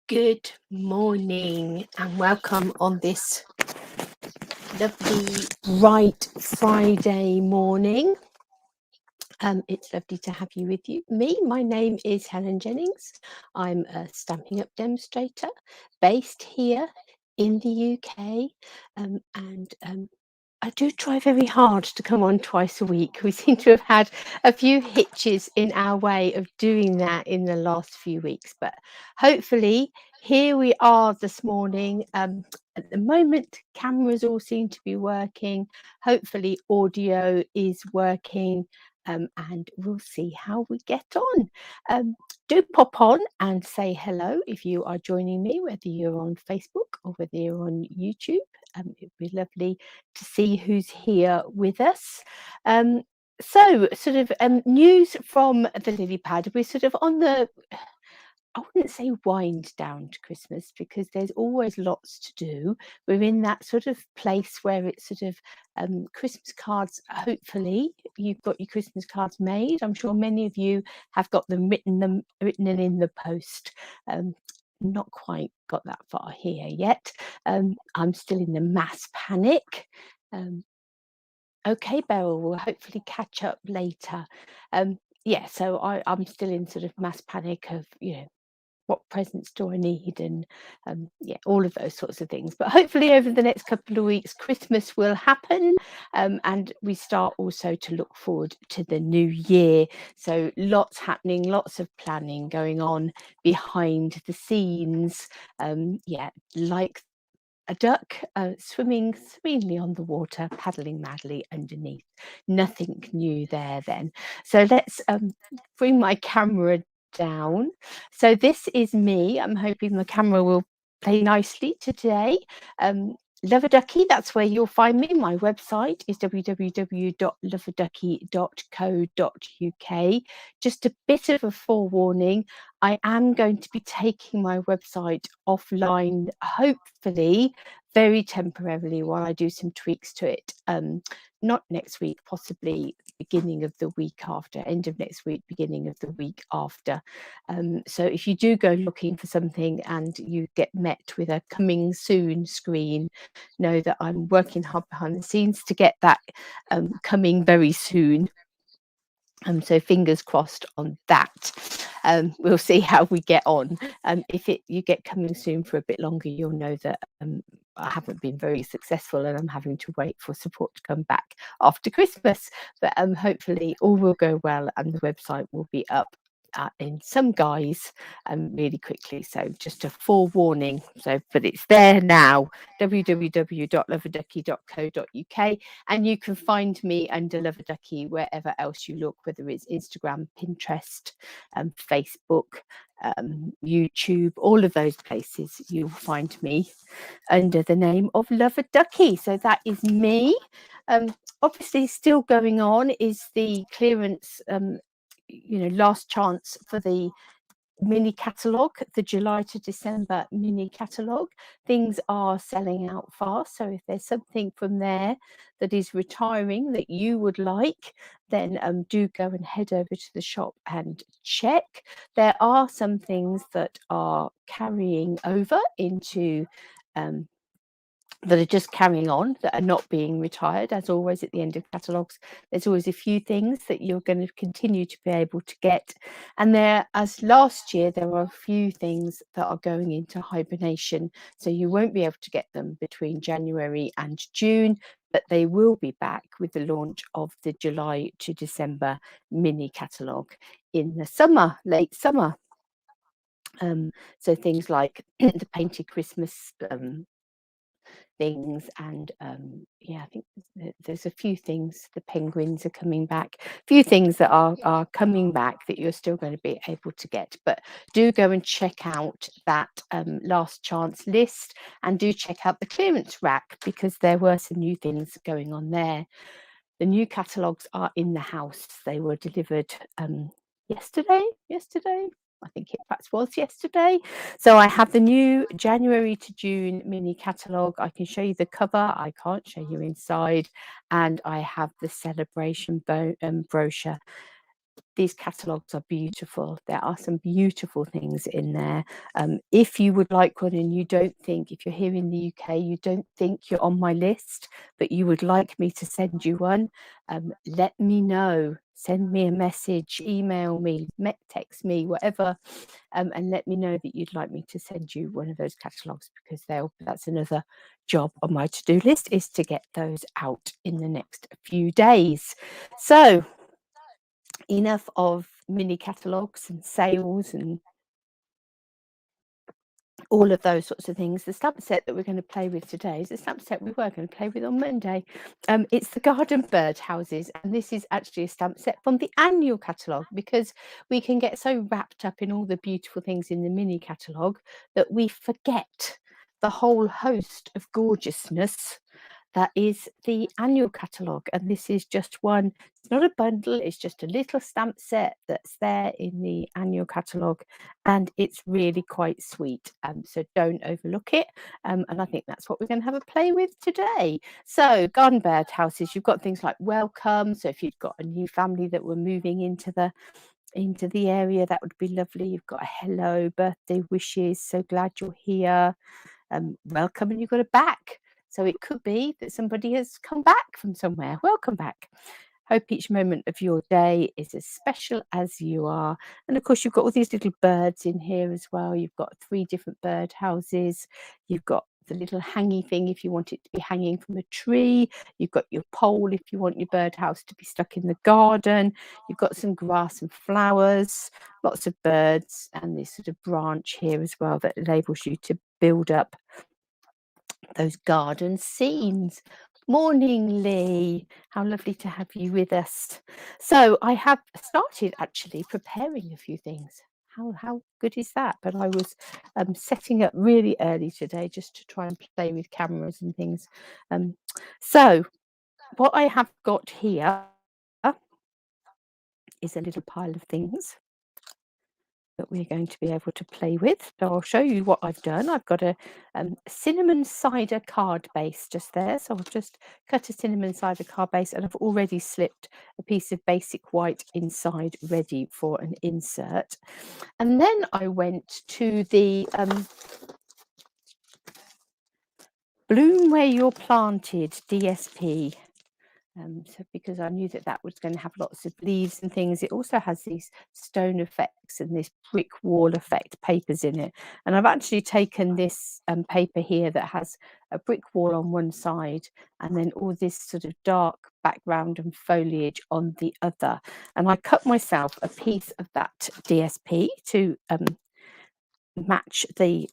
Good morning and welcome on this lovely bright Friday morning. It's lovely to have you with me. My name is Helen Jennings. I'm a Stampin' Up demonstrator based here in the UK, and I do try very hard to come on twice a week. We seem to have had a few hitches in our way of doing that in the last few weeks, but hopefully here we are this morning. At the moment, cameras all seem to be working. Hopefully audio is working, and we'll see how we get on. Do pop on and say hello if you are joining me, whether you're on Facebook or whether you're on YouTube. It'd be lovely to see who's here with us. So sort of news from the lily pad. We're sort of on the, I wouldn't say wind down to Christmas because there's always lots to do. We're in that sort of place where it's sort of Christmas cards. Hopefully you've got your Christmas cards made. I'm sure many of you have got them written in the post. Not quite got that far here yet. I'm still in the mass panic. Okay, Beryl, we'll hopefully catch up later. Yeah, so I'm still in sort of mass panic of, what presents do I need, and yeah, all of those sorts of things. But hopefully over the next couple of weeks Christmas will happen, and we start also to look forward to the new year. So lots happening, lots of planning going on behind the scenes. Yeah, like a duck swimming serenely on the water, paddling madly underneath. Nothing new there then. So let's bring my camera down. So this is me. I'm hoping the camera will play nicely today. Love-a-Duckie, that's where you'll find me. My website is www.loveaduckie.co.uk. Just a bit of a forewarning, I am going to be taking my website offline, hopefully very temporarily, while I do some tweaks to it. Not next week, possibly beginning of the week after, end of next week, beginning of the week after. So if you do go looking for something and you get met with a coming soon screen, know that I'm working hard behind the scenes to get that coming very soon. So fingers crossed on that. We'll see how we get on. If you get coming soon for a bit longer, you'll know that I haven't been very successful and I'm having to wait for support to come back after Christmas. But hopefully all will go well and the website will be up in some guise really quickly. So just a forewarning. So, but it's there now, www.loveaduckie.co.uk, and you can find me under Love-a-Duckie wherever else you look, whether it's Instagram, Pinterest, Facebook, YouTube, all of those places you'll find me under the name of Love-a-Duckie. So that is me. Obviously still going on is the clearance, last chance for the mini catalogue, the July to December mini catalogue. Things are selling out fast, so if there's something from there that is retiring that you would like, then do go and head over to the shop and check. There are some things that are carrying over into that are just carrying on, that are not being retired. As always at the end of catalogues, there's always a few things that you're going to continue to be able to get, and there, as last year, there are a few things that are going into hibernation, so you won't be able to get them between January and June, but they will be back with the launch of the July to December mini catalogue in the summer, late summer. So things like the painted Christmas things, and yeah, I think there's a few things. The penguins are coming back, a few things that are coming back that you're still going to be able to get. But do go and check out that last chance list, and do check out the clearance rack, because there were some new things going on there. The new catalogues are in the house. They were delivered yesterday. I think it perhaps was yesterday. So I have the new January to June mini catalogue. I can show you the cover. I can't show you inside. And I have the celebration brochure. these catalogues are beautiful. There are some beautiful things in there. If you would like one and you don't think, if you're here in the UK, you don't think you're on my list, but you would like me to send you one, let me know. Send me a message, email me, text me, whatever, and let me know that you'd like me to send you one of those catalogues, because that's another job on my to-do list, is to get those out in the next few days. So enough of mini catalogues and sales and all of those sorts of things. The stamp set that we're going to play with today is the stamp set we were going to play with on Monday. It's the Garden Birdhouses, and this is actually a stamp set from the annual catalogue, because we can get so wrapped up in all the beautiful things in the mini catalogue that we forget the whole host of gorgeousness that is the annual catalogue. And this is just one. It's not a bundle, it's just a little stamp set that's there in the annual catalogue, and it's really quite sweet. So don't overlook it. And I think that's what we're going to have a play with today. So garden bird houses, you've got things like welcome. So if you've got a new family that were moving into the area, that would be lovely. You've got a hello, birthday wishes, so glad you're here. Welcome, and you've got a back. So it could be that somebody has come back from somewhere. Welcome back. Hope each moment of your day is as special as you are. And of course, you've got all these little birds in here as well. You've got 3 different bird houses. You've got the little hangy thing if you want it to be hanging from a tree. You've got your pole if you want your birdhouse to be stuck in the garden. You've got some grass and flowers, lots of birds, and this sort of branch here as well that enables you to build up those garden scenes. Morning, Lee. How lovely to have you with us. So I have started actually preparing a few things. How good is that? But I was setting up really early today just to try and play with cameras and things. So what I have got here is a little pile of things that we're going to be able to play with. So I'll show you what I've done. I've got a cinnamon cider card base just there. So I've just cut a cinnamon cider card base, and I've already slipped a piece of basic white inside ready for an insert. And then I went to the Bloom Where You're Planted DSP. So because I knew that was going to have lots of leaves and things. It also has these stone effects and this brick wall effect papers in it. And I've actually taken this paper here that has a brick wall on one side and then all this sort of dark background and foliage on the other. And I cut myself a piece of that DSP to match the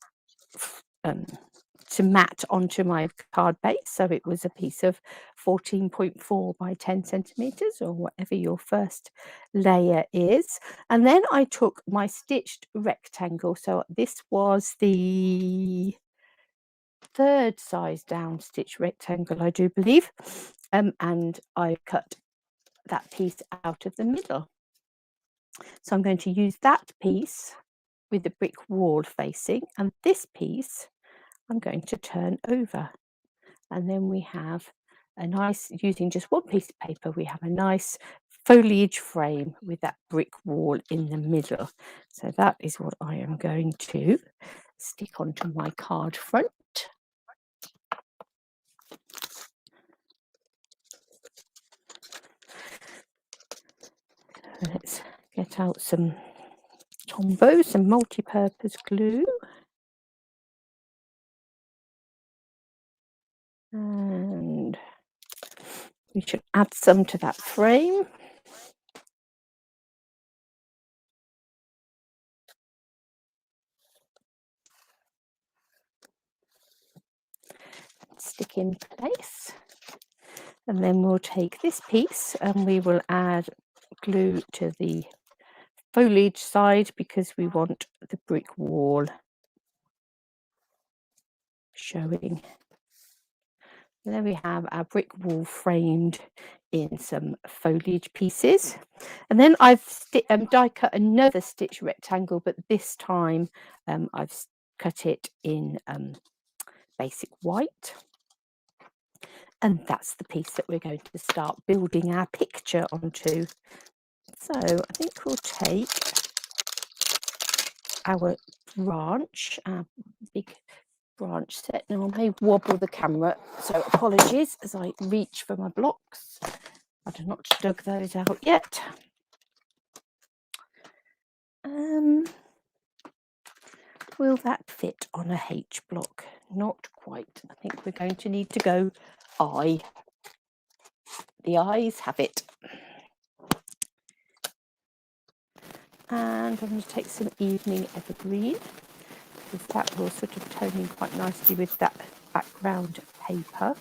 to mat onto my card base. So it was a piece of 14.4 by 10 centimeters, or whatever your first layer is. And then I took my stitched rectangle. So this was the 3rd size down stitch rectangle, I do believe. And I cut that piece out of the middle. So I'm going to use that piece with the brick wall facing, and this piece I'm going to turn over, and then we have a nice, using just one piece of paper, we have a nice foliage frame with that brick wall in the middle. So that is what I am going to stick onto my card front. Let's get out some Tombow, some multi-purpose glue. And we should add some to that frame. Stick in place. And then we'll take this piece and we will add glue to the foliage side, because we want the brick wall showing. There we have our brick wall framed in some foliage pieces. And then I've die cut another stitch rectangle, but this time I've cut it in basic white. And that's the piece that we're going to start building our picture onto. So I think we'll take our branch, our big branch set. Now I may wobble the camera, so apologies as I reach for my blocks. I've not dug those out yet. Will that fit on a H block? Not quite. I think we're going to need to go I. The eyes have it. And I'm going to take some evening evergreen, because that will sort of tone in quite nicely with that background paper.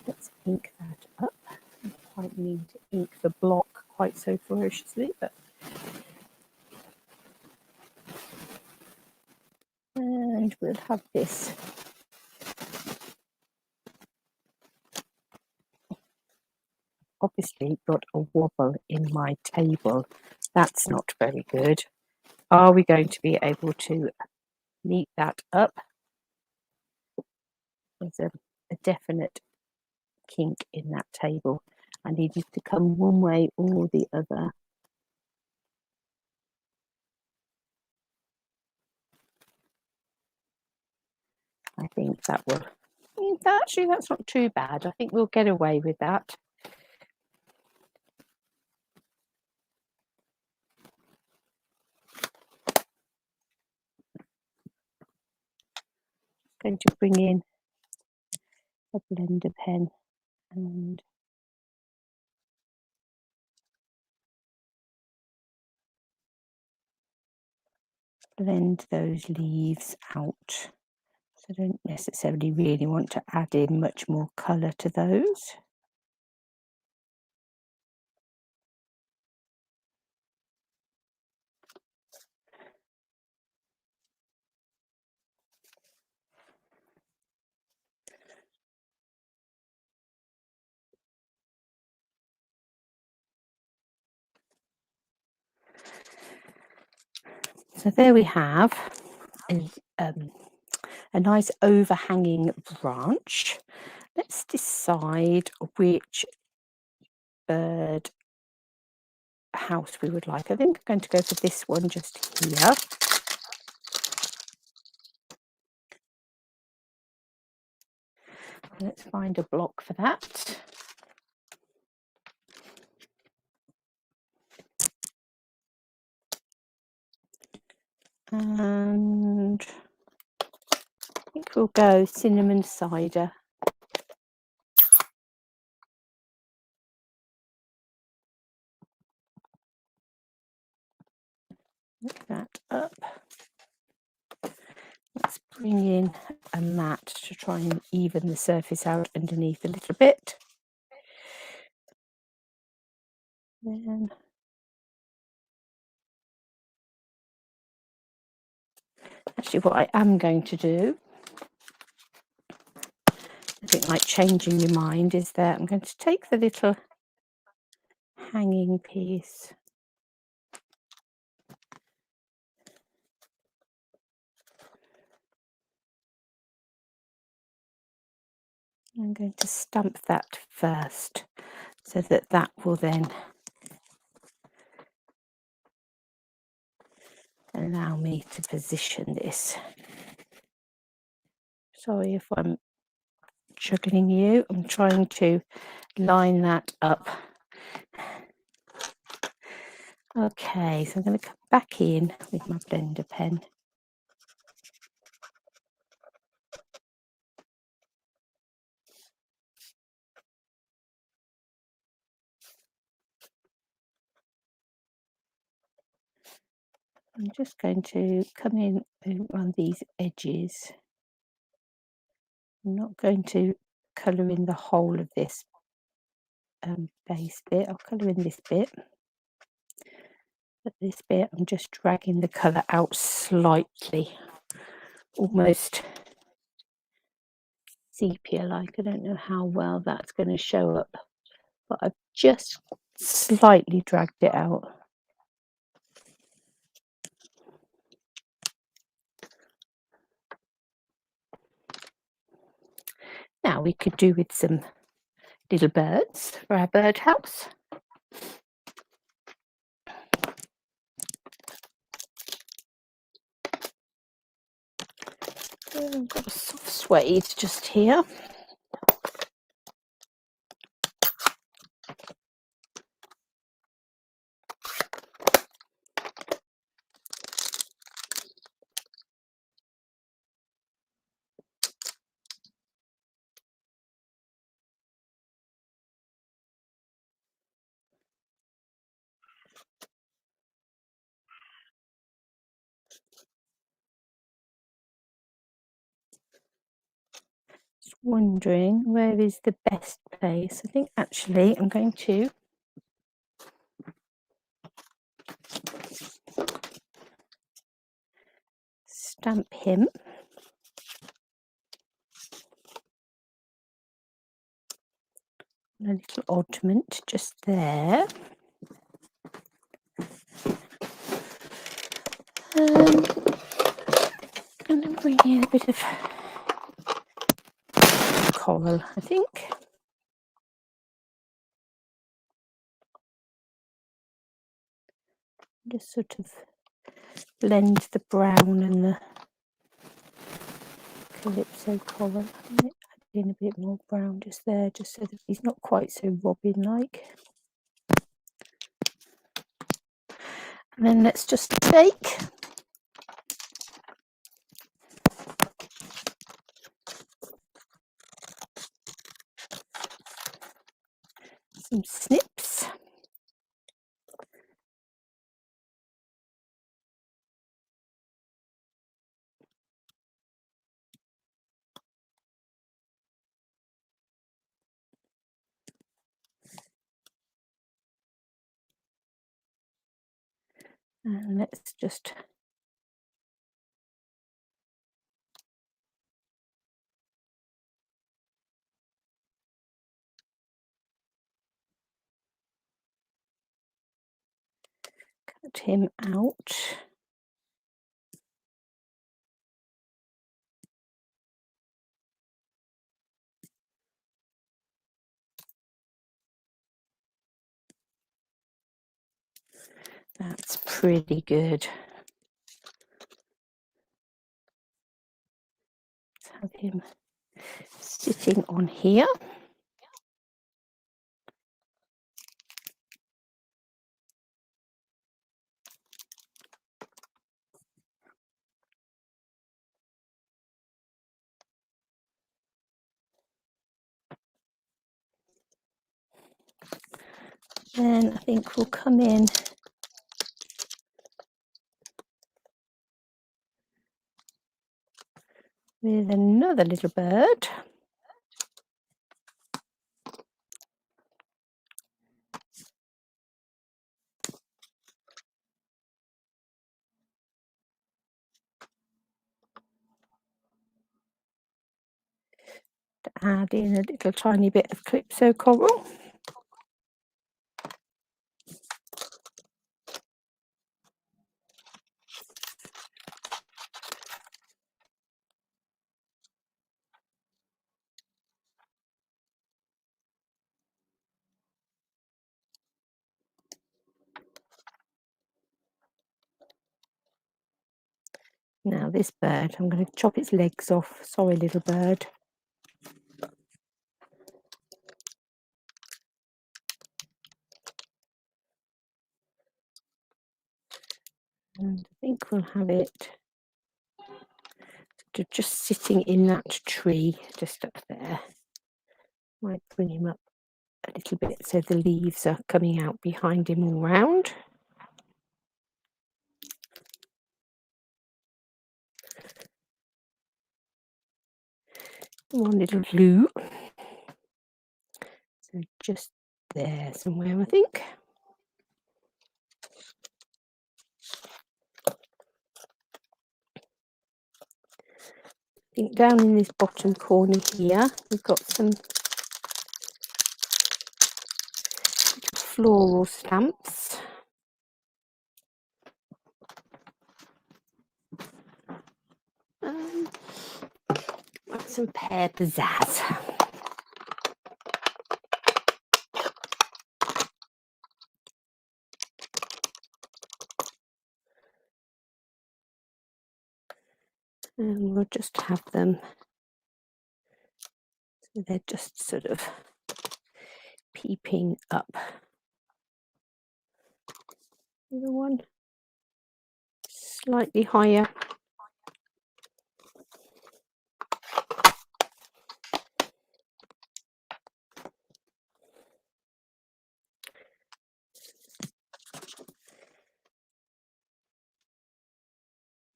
Let's ink that up. I don't quite need to ink the block quite so ferociously, but and we'll have this. Obviously got a wobble in my table. That's not very good. Are we going to be able to neat that up? There's a definite kink in that table. I need it to come one way or the other. I think that will. Actually, that's not too bad. I think we'll get away with that. Going to bring in a blender pen and blend those leaves out. So I don't necessarily really want to add in much more colour to those. So there we have a nice overhanging branch. Let's decide which bird house we would like. I think I'm going to go for this one just here. Let's find a block for that. And I think we'll go cinnamon cider. Look that up. Let's bring in a mat to try and even the surface out underneath a little bit. Then actually what I am going to do, I think like changing your mind, is that I'm going to take the little hanging piece. I'm going to stamp that first so that that will then allow me to position this. Sorry if I'm juggling you. I'm trying to line that up. Okay, so I'm going to come back in with my blender pen. I'm just going to come in around these edges. I'm not going to colour in the whole of this base bit. I'll colour in this bit. But this bit, I'm just dragging the colour out slightly, almost sepia-like. I don't know how well that's going to show up, but I've just slightly dragged it out. Now we could do with some little birds for our birdhouse. I've got a soft suede just here. Wondering where is the best place. I think actually I'm going to stamp him. A little oddment just there. And then bring in a bit of coral, I think. Just sort of blend the brown and the calypso coral. Add in a bit more brown just there, just so that he's not quite so robin-like. And then let's just bake. Some snips. And let's just cut him out. That's pretty good. Let's have him sitting on here. Then I think we'll come in with another little bird. To add in a little tiny bit of calypso coral. Now this bird, I'm going to chop its legs off. Sorry, little bird. And I think we'll have it just sitting in that tree, just up there. Might bring him up a little bit so the leaves are coming out behind him all round. One little blue. So just there somewhere, I think. I think down in this bottom corner here, we've got some floral stamps. Some pear pizzazz. we'll just have them, so they're just sort of peeping up. The other one slightly higher.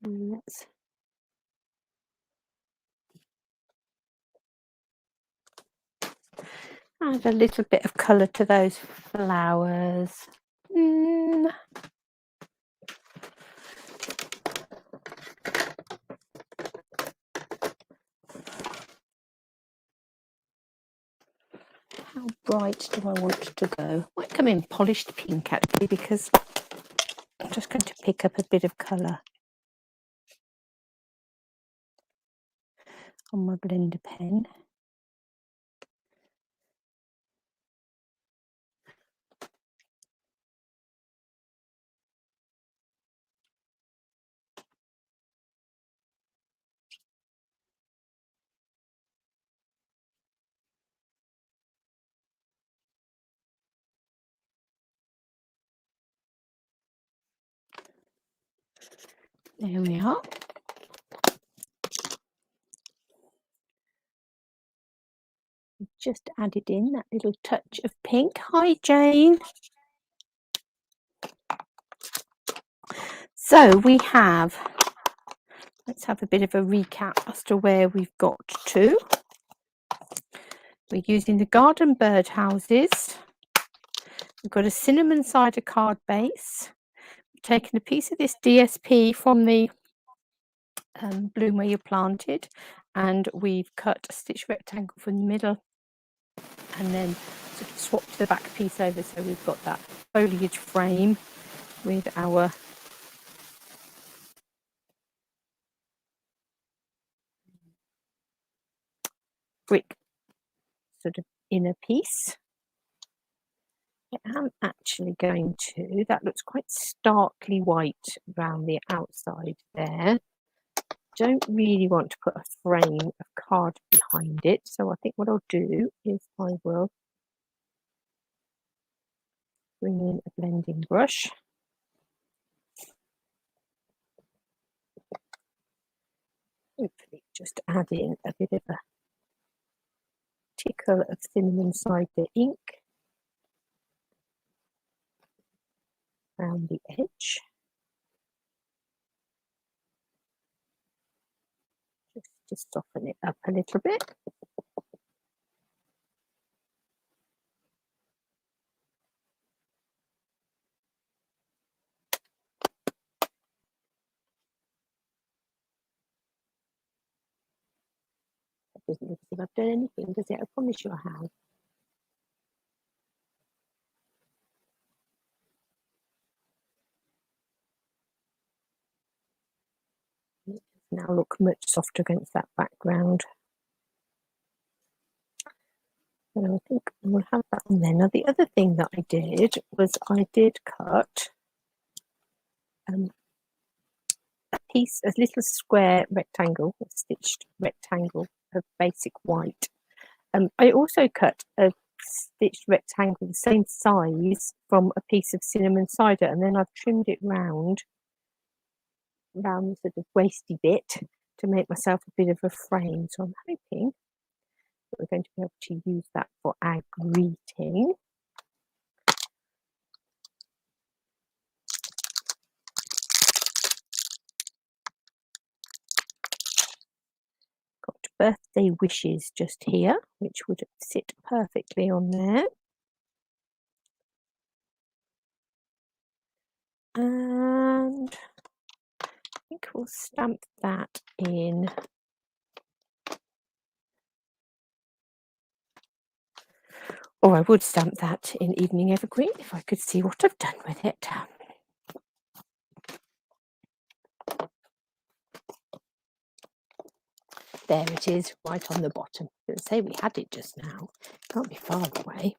And let's add a little bit of colour to those flowers. How bright do I want to go? Might come in polished pink actually, because I'm just going to pick up a bit of colour on my blender pen. There we are. Just added in that little touch of pink. Hi, Jane. So we have, let's have a bit of a recap as to where we've got to. We're using the garden birdhouses. We've got a cinnamon cider card base. We've taken a piece of this DSP from the bloom where you planted, and we've cut a stitch rectangle from the middle and then sort of swapped the back piece over, so we've got that foliage frame with our brick sort of inner piece. I'm actually going to, that looks quite starkly white around the outside there. Don't really want to put a frame of card behind it, so I think what I'll do is I will bring in a blending brush. Hopefully just add in a bit of a tickle of cinnamon cider ink around the edge. Just to soften it up a little bit. That doesn't look as if I've done anything, does it? I promise you I have. Now look much softer against that background. So I think we'll have that on there. Now the other thing that I did was I did cut a piece, a little square rectangle, a stitched rectangle of basic white. I also cut a stitched rectangle the same size from a piece of cinnamon cider, and then I've trimmed it round the sort of waisty bit to make myself a bit of a frame. So I'm hoping that we're going to be able to use that for our greeting. Got birthday wishes just here, which would sit perfectly on there. And I think we'll stamp that in. Or I would stamp that in Evening Evergreen if I could see what I've done with it. There it is, right on the bottom. Let's say we had it just now. Can't be far away.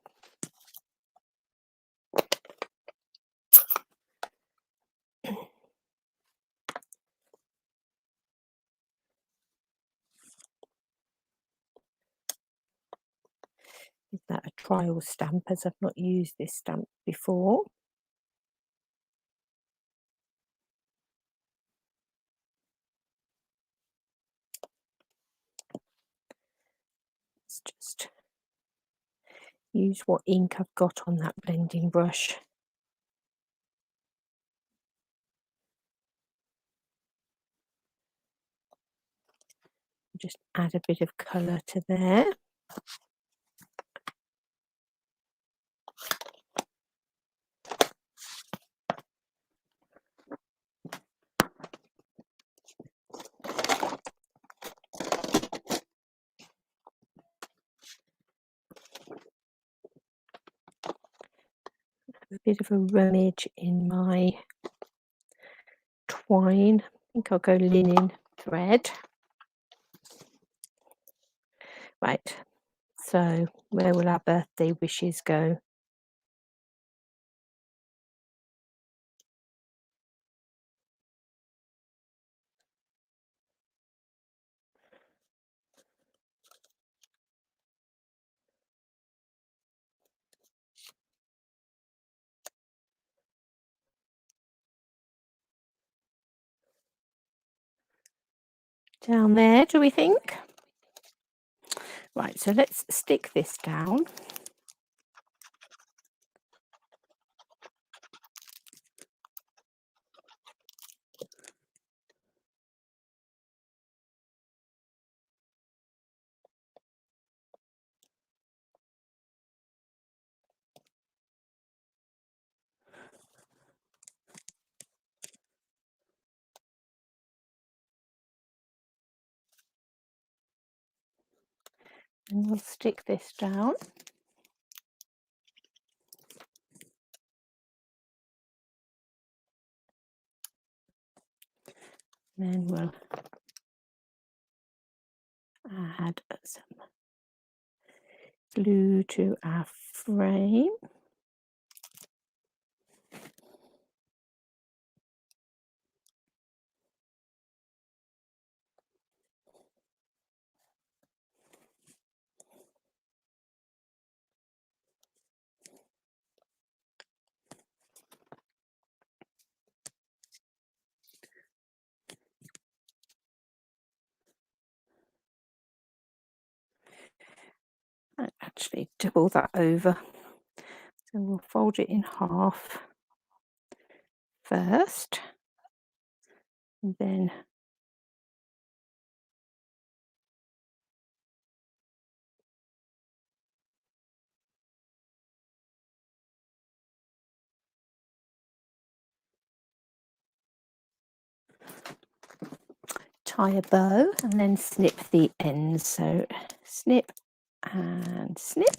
Is that a trial stamp, as I've not used this stamp before? Let's just use what ink I've got on that blending brush. Just add a bit of colour to there. A bit of a rummage in my twine. I think I'll go linen thread. Right, so where will our birthday wishes go? Down there, do we think? Right, so let's stick this down. And we'll stick this down. Then we'll add some glue to our frame. Actually double that over. So we'll fold it in half first, and then tie a bow and then snip the ends. So snip and snip.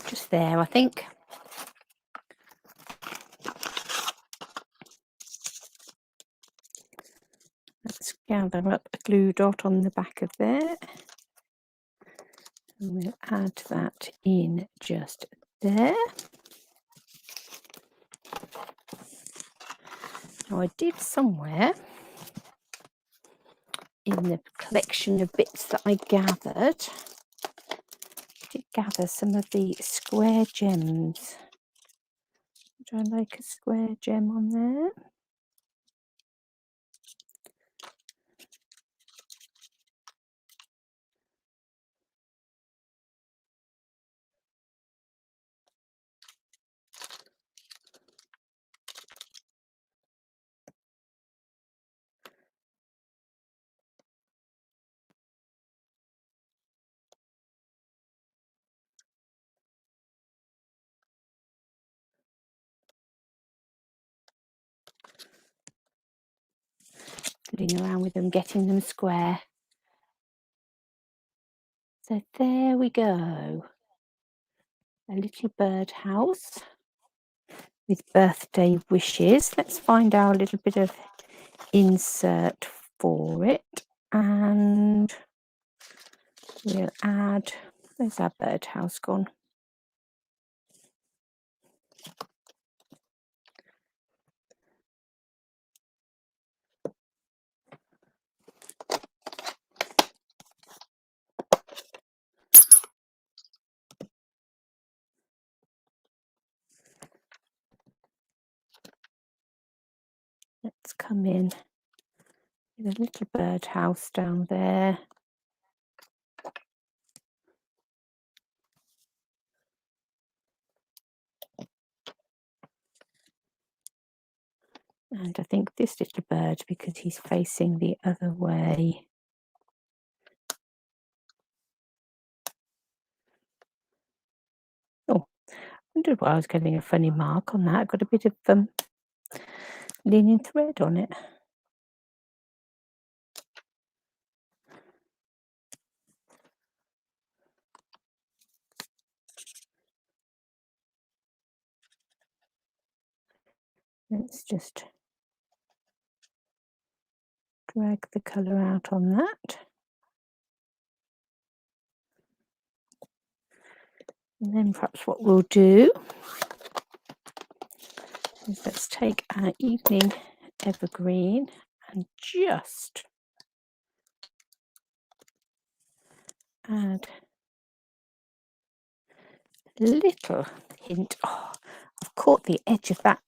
Just there, I think. Let's gather up a glue dot on the back of there. And we'll add that in just there. Now I did somewhere in the collection of bits that I gathered, I did gather some of the square gems. Would I like a square gem on there? Fiddling around with them, getting them square. So there we go. A little birdhouse with birthday wishes. Let's find our little bit of insert for it, and we'll add, where's our birdhouse gone? Let's come in with a little birdhouse down there. And I think this little bird, because he's facing the other way. Oh, I wondered why I was getting a funny mark on that. I've got a bit of linen thread on it. Let's just drag the colour out on that. And then perhaps what we'll do is let's take our evening evergreen and just add a little hint. Oh, I've caught the edge of that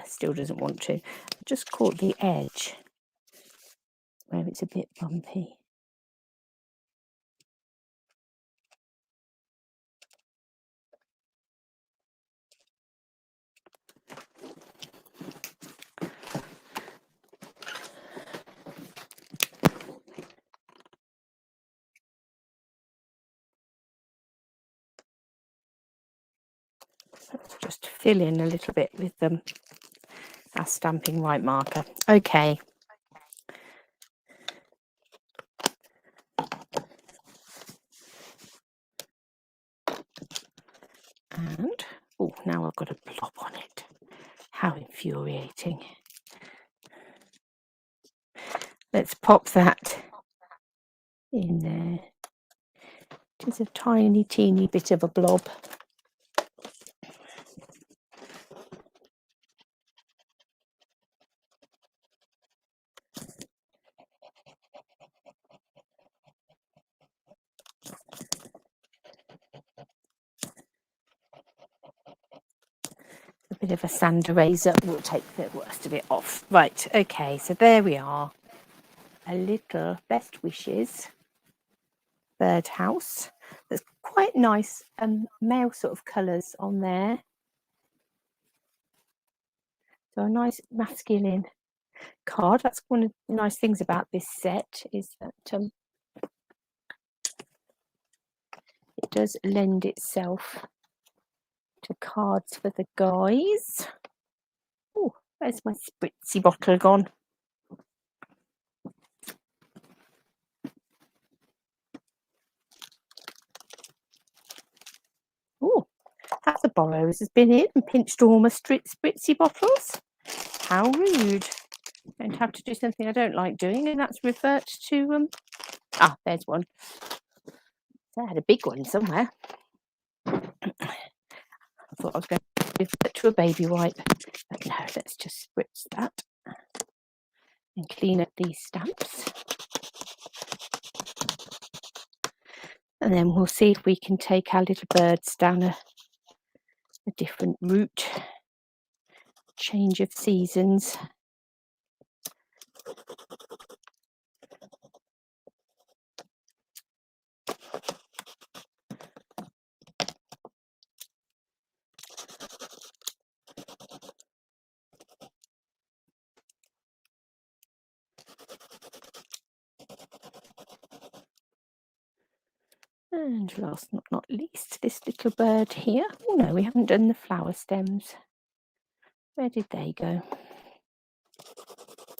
still doesn't want to. I just caught the edge where it's a bit bumpy. Let's just fill in a little bit with our stamping white marker. Okay. And, oh, now I've got a blob on it. How infuriating. Let's pop that in there. Just a tiny, teeny bit of a blob. A bit of a sand eraser will take the worst of it off. Right, okay, so there we are. A little best wishes birdhouse. There's quite nice male sort of colours on there. So a nice masculine card. That's one of the nice things about this set, is that it does lend itself to cards for the guys. Oh, where's my spritzy bottle gone? Oh, that's a Burroughs has been in and pinched all my spritzy bottles. How rude. I'm going to have to do something I don't like doing, and that's revert to there's one. So I had a big one somewhere. I thought I was going to revert to a baby wipe, but no, let's just spritz that and clean up these stamps. And then we'll see if we can take our little birds down a different route. Change of seasons. And last but not least, this little bird here. Oh no, we haven't done the flower stems. Where did they go?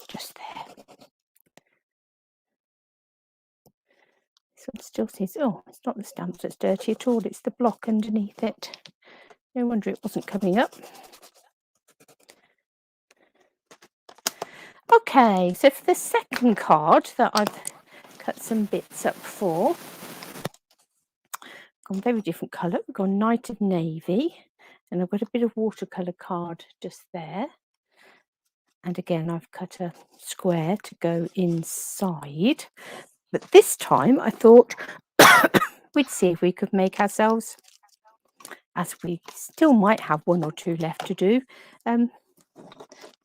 Just there. This one still says, oh, it's not the stamps that's dirty at all, it's the block underneath it. No wonder it wasn't coming up. Okay, so for the second card that I've cut some bits up for, gone very different colour. We've gone Night of Navy, and I've got a bit of watercolour card just there. And again, I've cut a square to go inside. But this time I thought we'd see if we could make ourselves, as we still might have one or two left to do,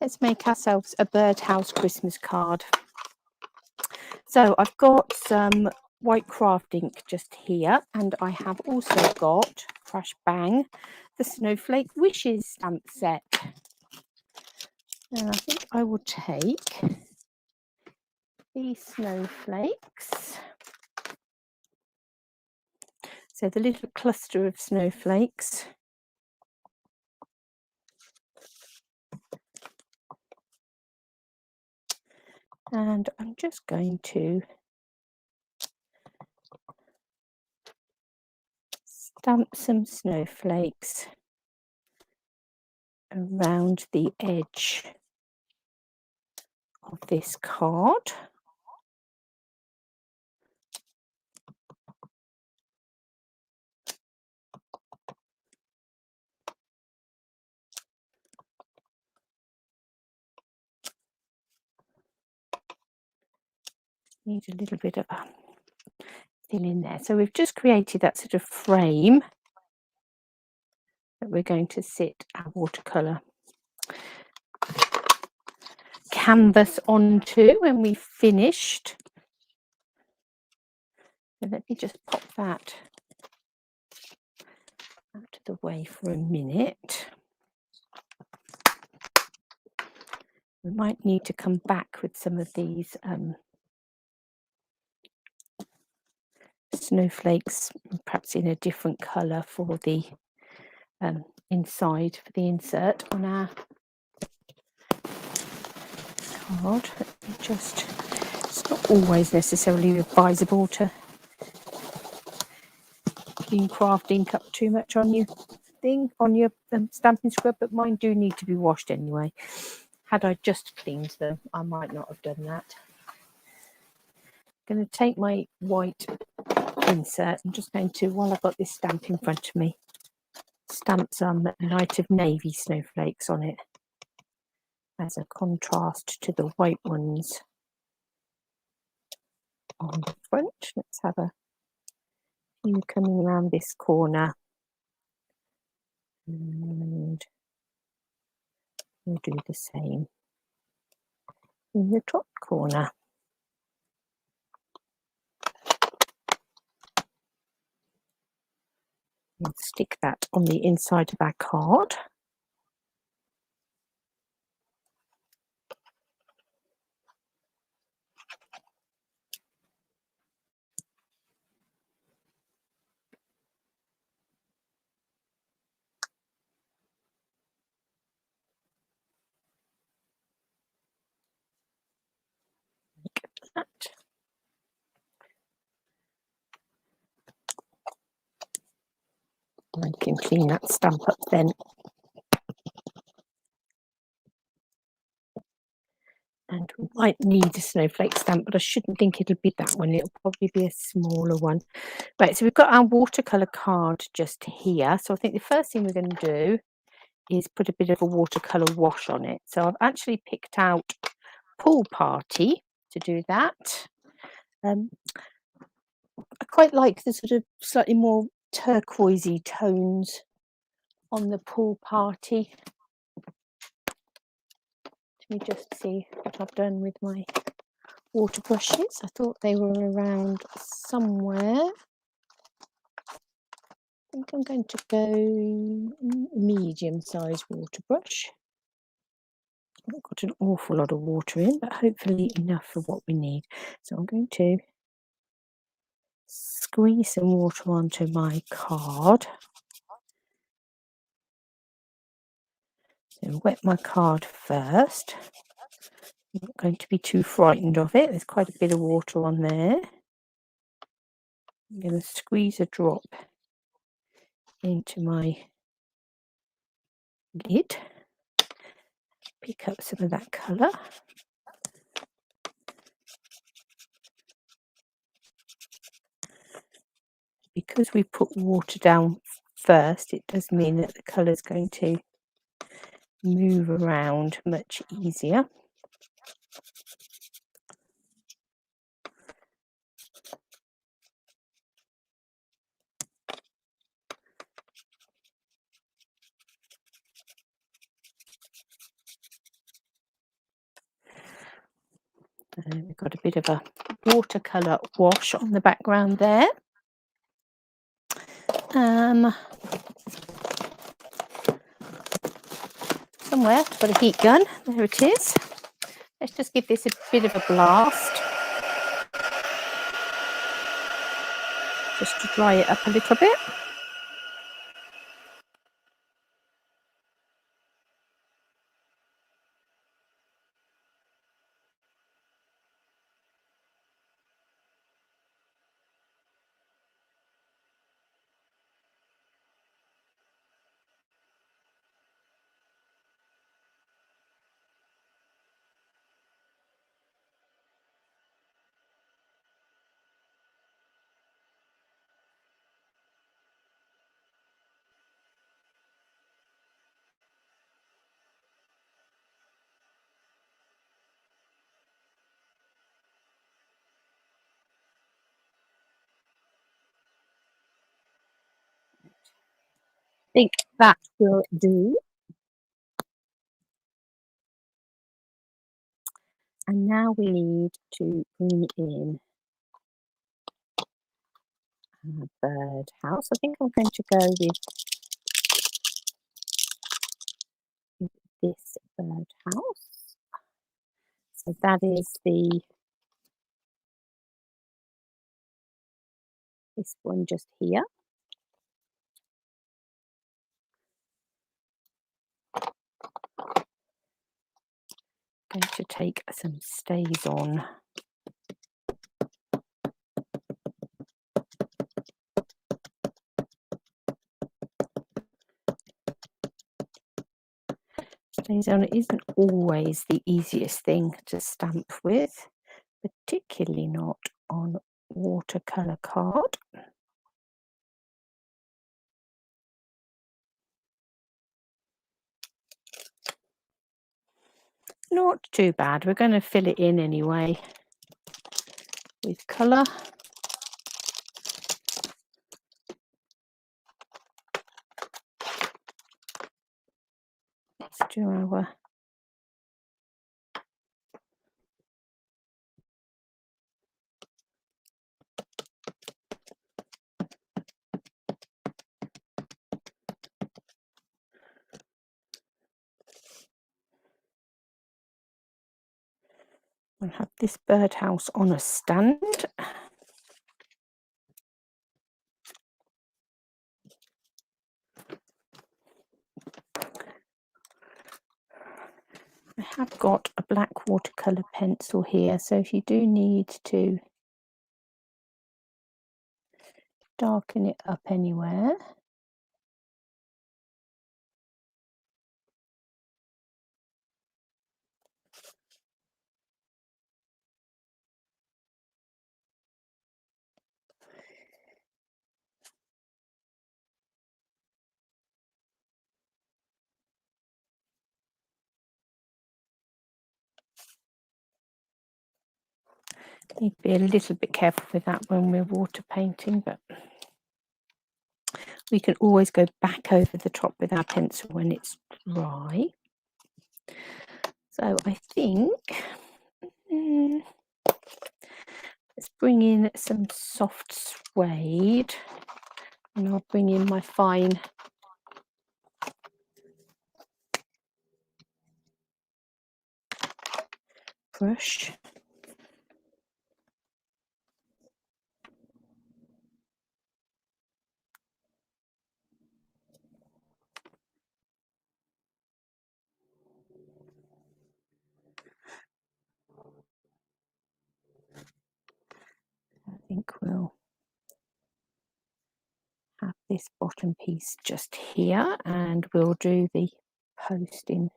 let's make ourselves a birdhouse Christmas card. So I've got some white craft ink just here, and I have also got, crash bang, the Snowflake Wishes stamp set. And I think I will take these snowflakes, so the little cluster of snowflakes, and I'm just going to stamp some snowflakes around the edge of this card. Need a little bit of a fill in there. So we've just created that sort of frame that we're going to sit our watercolour canvas onto when we've finished. So let me just pop that out of the way for a minute. We might need to come back with some of these snowflakes, perhaps in a different colour for the inside, for the insert on our card. Let me just, it's not always necessarily advisable to clean craft ink up too much on your thing, on your stamping scrub, but mine do need to be washed anyway. Had I just cleaned them, I might not have done that. I'm going to take my white insert. I'm just going to, while I've got this stamp in front of me, stamp some light of navy snowflakes on it as a contrast to the white ones on the front. Let's have a few coming around this corner, and we'll do the same in the top corner. We'll stick that on the inside of our card. Like that. I can clean that stamp up then. And we might need a snowflake stamp, but I shouldn't think it'll be that one. It'll probably be a smaller one. Right, so we've got our watercolour card just here. So I think the first thing we're going to do is put a bit of a watercolour wash on it. So I've actually picked out Pool Party to do that. I quite like the sort of slightly more turquoisey tones on the Pool Party. Let me just see what I've done with my water brushes. I thought they were around somewhere. I think I'm going to go medium-sized water brush. I've got an awful lot of water in, but hopefully enough for what we need. So I'm going to squeeze some water onto my card. So wet my card first. I'm not going to be too frightened of it. There's quite a bit of water on there. I'm going to squeeze a drop into my lid. Pick up some of that colour. Because we put water down first, it does mean that the colour is going to move around much easier. We've got a bit of a watercolor wash on the background there. Somewhere I've got a heat gun. There it is. Let's just give this a bit of a blast, just to dry it up a little bit. I think that will do. And now we need to bring in a birdhouse. I think I'm going to go with this birdhouse. So that is this one just here. I'm going to take some stays on. Stays on isn't always the easiest thing to stamp with, particularly not on watercolor card. Not too bad. We're going to fill it in anyway with colour. Let's do our I'll have this birdhouse on a stand. I have got a black watercolour pencil here, so if you do need to darken it up anywhere. Need to be a little bit careful with that when we're water painting, but we can always go back over the top with our pencil when it's dry. So I think let's bring in some soft suede, and I'll bring in my fine brush. I think we'll have this bottom piece just here, and we'll do the post in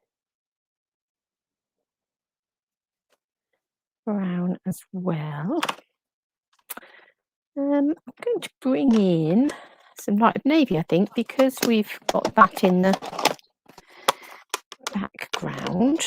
brown as well. I'm going to bring in some light navy, I think, because we've got that in the background.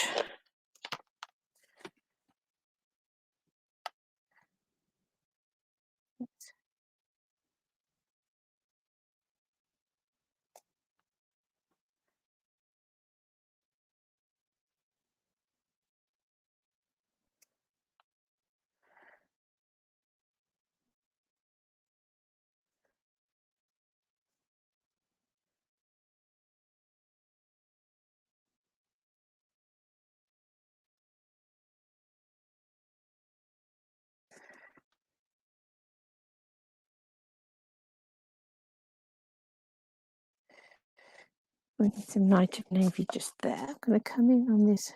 bring some Night of Navy just there. I'm going to come in on this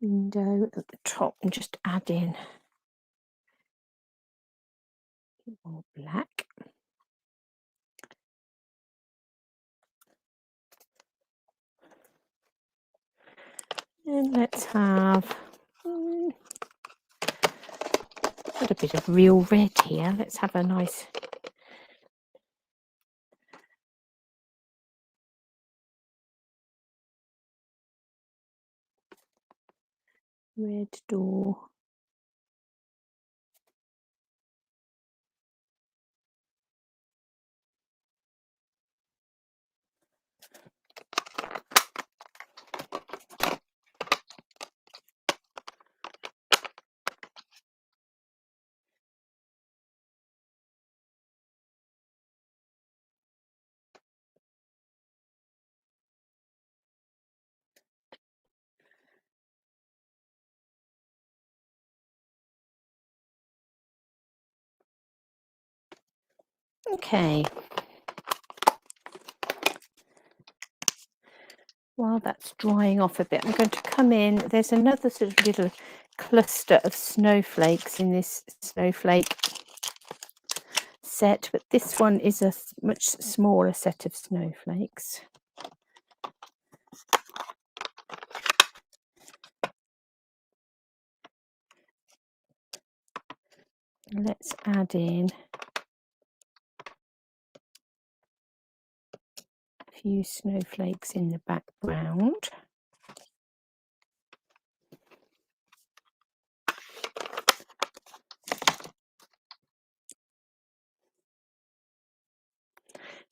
window at the top and just add in more black. And let's have got a bit of real red here. Let's have a nice red door. Okay. While that's drying off a bit, I'm going to come in. There's another sort of little cluster of snowflakes in this snowflake set, but this one is a much smaller set of snowflakes. Let's add in a few snowflakes in the background.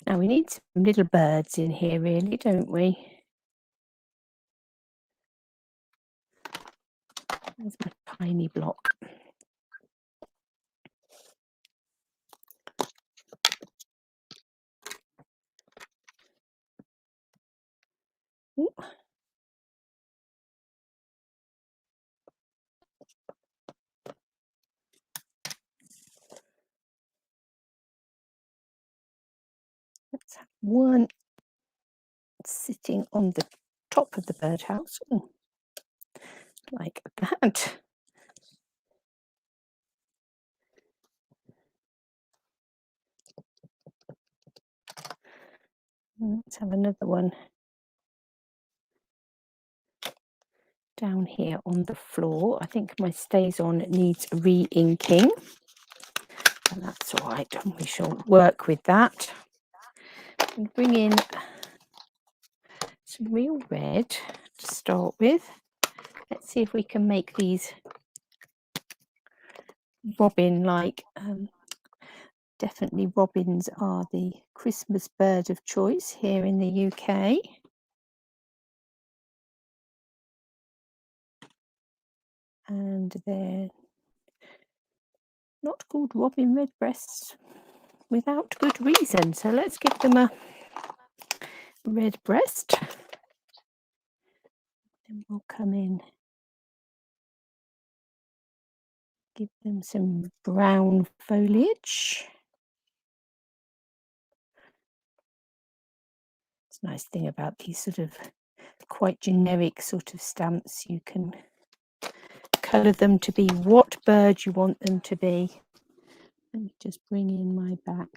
Now we need some little birds in here, really, don't we? There's my tiny block. Ooh. Let's have one sitting on the top of the birdhouse. Ooh, like that. Let's have another one down here on the floor. I think my StazOn needs re-inking, and that's all right. We shall work with that. And bring in some real red to start with. Let's see if we can make these robin-like. Definitely robins are the Christmas bird of choice here in the UK. And they're not called robin redbreasts without good reason. So let's give them a red breast. Then we'll come in, give them some brown foliage. It's a nice thing about these sort of quite generic sort of stamps. You can colour them to be what bird you want them to be. Let me just bring in my back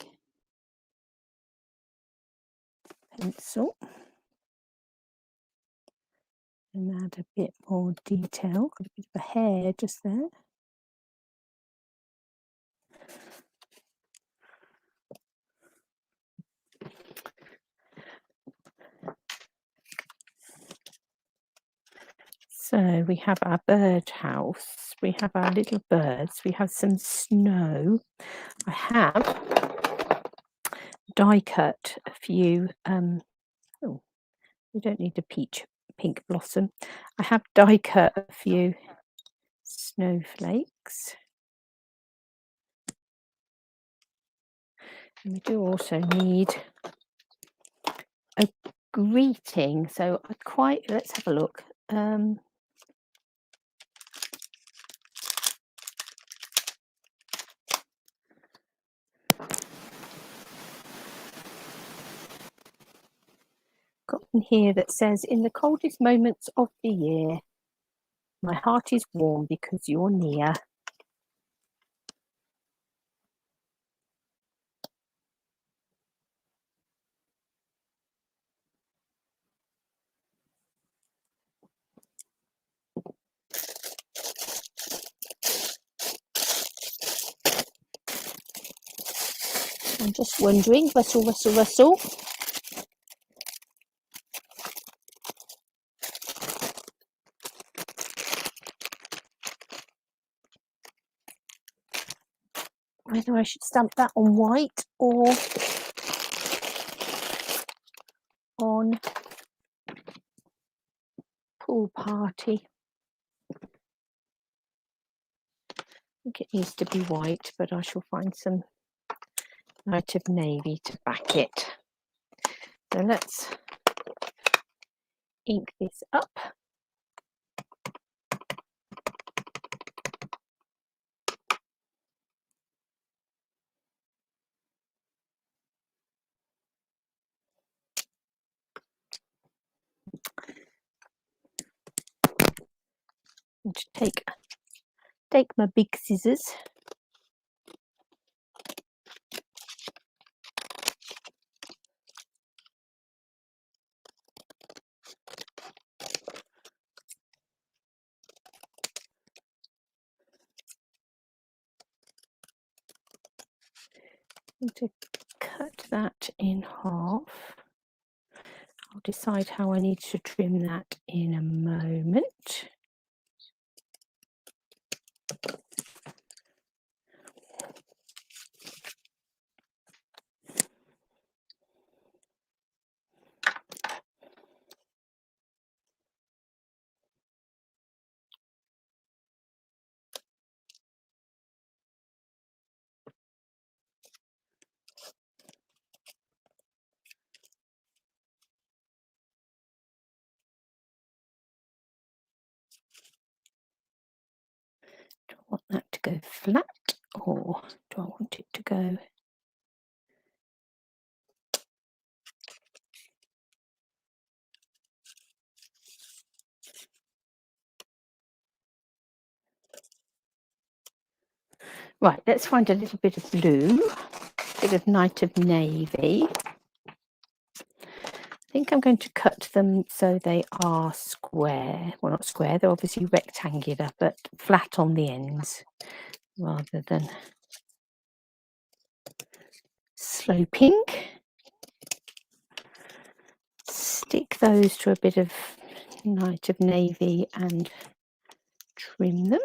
pencil and add a bit more detail. Got a bit of a hair just there. So we have our birdhouse, we have our little birds, we have some snow. I have die cut a few, oh, we don't need a pink blossom. I have die cut a few snowflakes. And we do also need a greeting. So let's have a look. got one here that says, in the coldest moments of the year, my heart is warm because you're near. I'm just wondering, rustle, rustle, rustle. Whether I should stamp that on white or on pool party. I think it needs to be white, but I shall find some light of navy to back it. So let's ink this up. And take my big scissors. And to cut that in half. I'll decide how I need to trim that in a moment. Do I want that to go flat, or do I want it to go? Right, let's find a little bit of blue, a bit of night of navy. I think I'm going to cut them so they are square. Well, not square, they're obviously rectangular, but flat on the ends rather than sloping. Stick those to a bit of night of navy and trim them.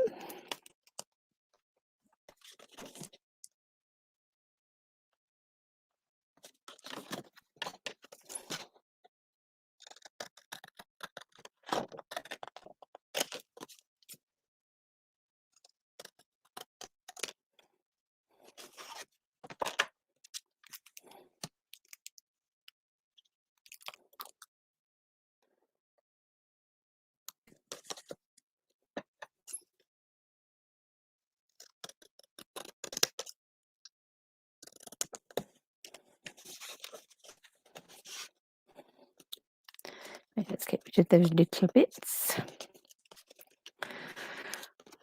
Let's get rid of those little bits.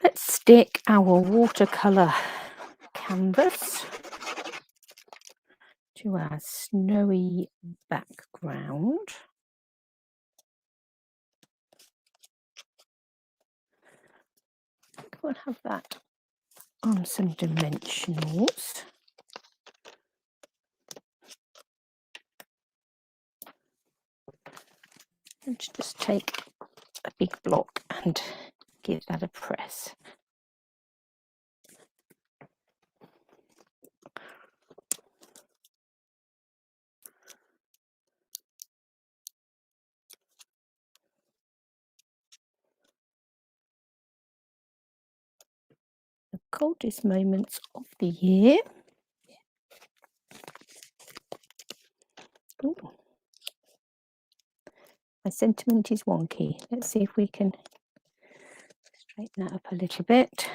Let's stick our watercolor canvas to our snowy background. We'll have that on some dimensionals. And just take a big block and give that a press. The coldest moments of the year. Ooh. My sentiment is wonky. Let's see if we can straighten that up a little bit.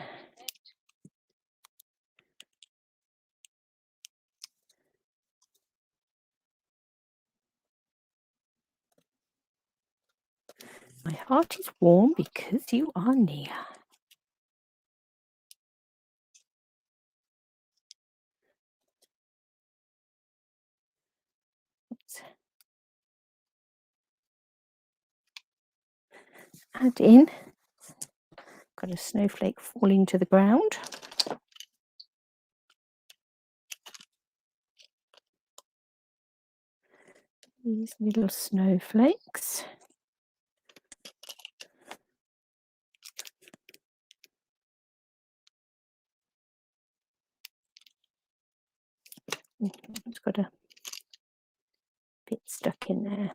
My heart is warm because you are near. Let's add in, got a snowflake falling to the ground. These little snowflakes. It's got a bit stuck in there.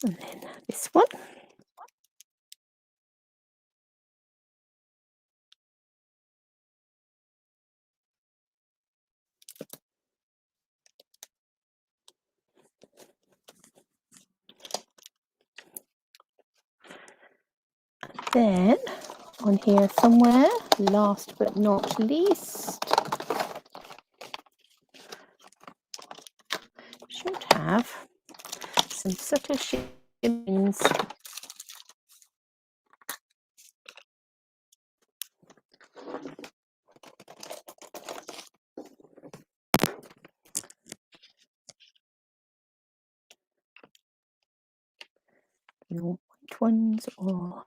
And then this one. Then on here somewhere, last but not least, should have some subtle shimmies. White ones, or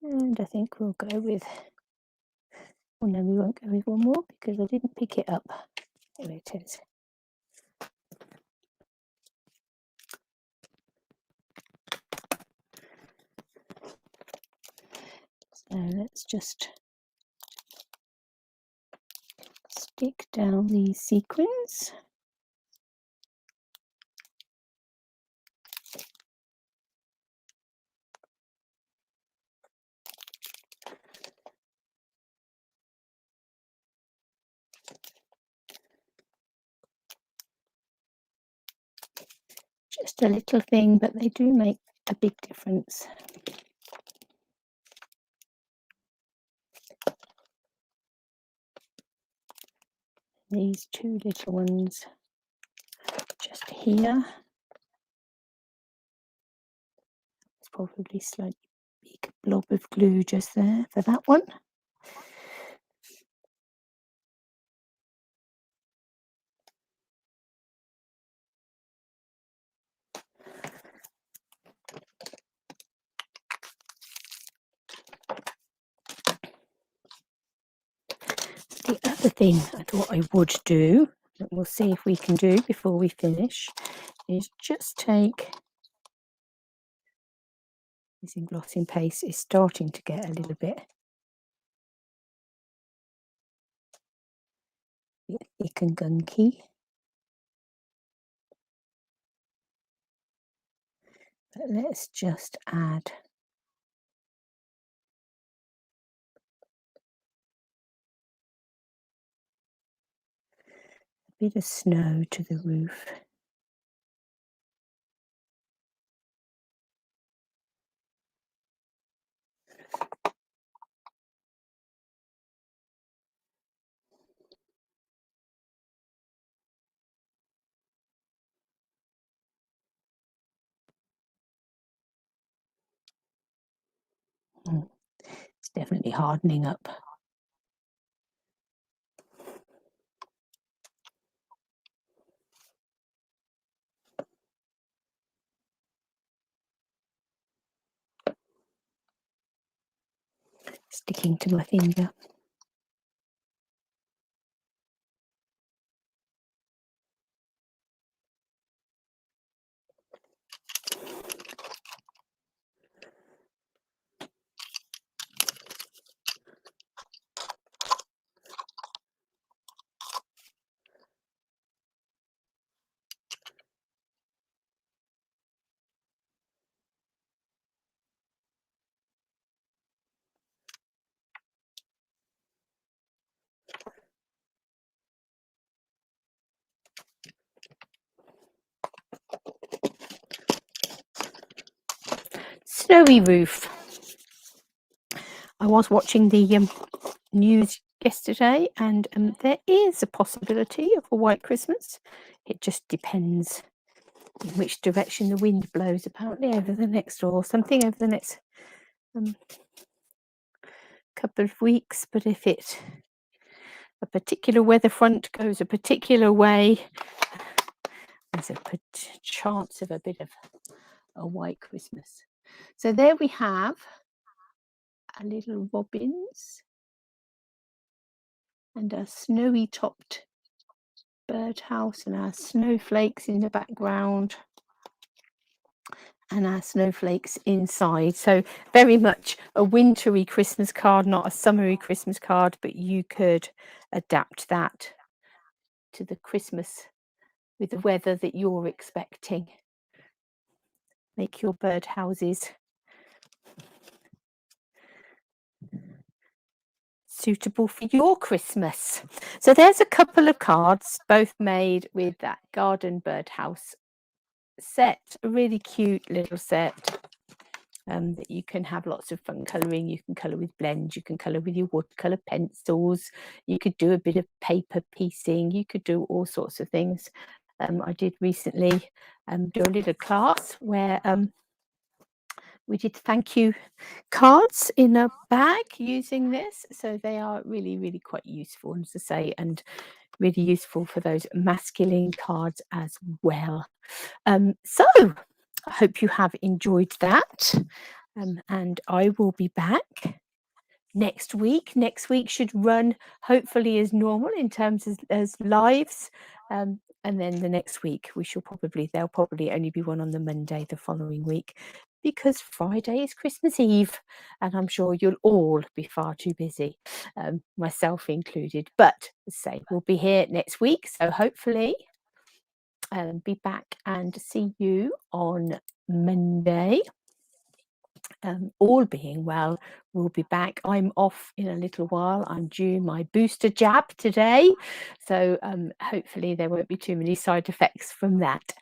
and I think we'll go with, oh no, we won't go with one more because I didn't pick it up. There it is. So let's just stick down these sequins. Just a little thing, but they do make a big difference. These two little ones just here. It's probably slightly big blob of glue just there for that one. The other thing I thought I would do, that we'll see if we can do before we finish, is just take, this embossing paste is starting to get a little bit thick and gunky. But let's just add a bit of snow to the roof. It's definitely hardening up. Sticking to my finger. snowy roof. I was watching the news yesterday, and there is a possibility of a white Christmas. It just depends in which direction the wind blows, apparently over the next, or something over the next couple of weeks. But if a particular weather front goes a particular way, there's a chance of a bit of a white Christmas. So there we have our little robins and our snowy topped birdhouse and our snowflakes in the background and our snowflakes inside. So very much a wintry Christmas card, not a summery Christmas card, but you could adapt that to the Christmas with the weather that you're expecting. Make your birdhouses suitable for your Christmas. So there's a couple of cards, both made with that garden birdhouse set, a really cute little set that you can have lots of fun colouring. You can colour with blends, you can colour with your watercolour pencils, you could do a bit of paper piecing, you could do all sorts of things. I did recently do a little class where we did thank you cards in a bag using this. So they are really, really quite useful, as I say, and really useful for those masculine cards as well. So I hope you have enjoyed that. And I will be back next week. Next week should run hopefully as normal in terms as lives. And then the next week there'll probably only be one on the Monday the following week, because Friday is Christmas Eve and I'm sure you'll all be far too busy, myself included. But say we'll be here next week, so hopefully be back and see you on Monday. All being well, we'll be back. I'm off in a little while. I'm due my booster jab today, so hopefully there won't be too many side effects from that.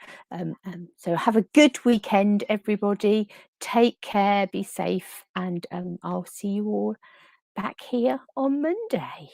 So have a good weekend, everybody. Take care, be safe, and I'll see you all back here on Monday.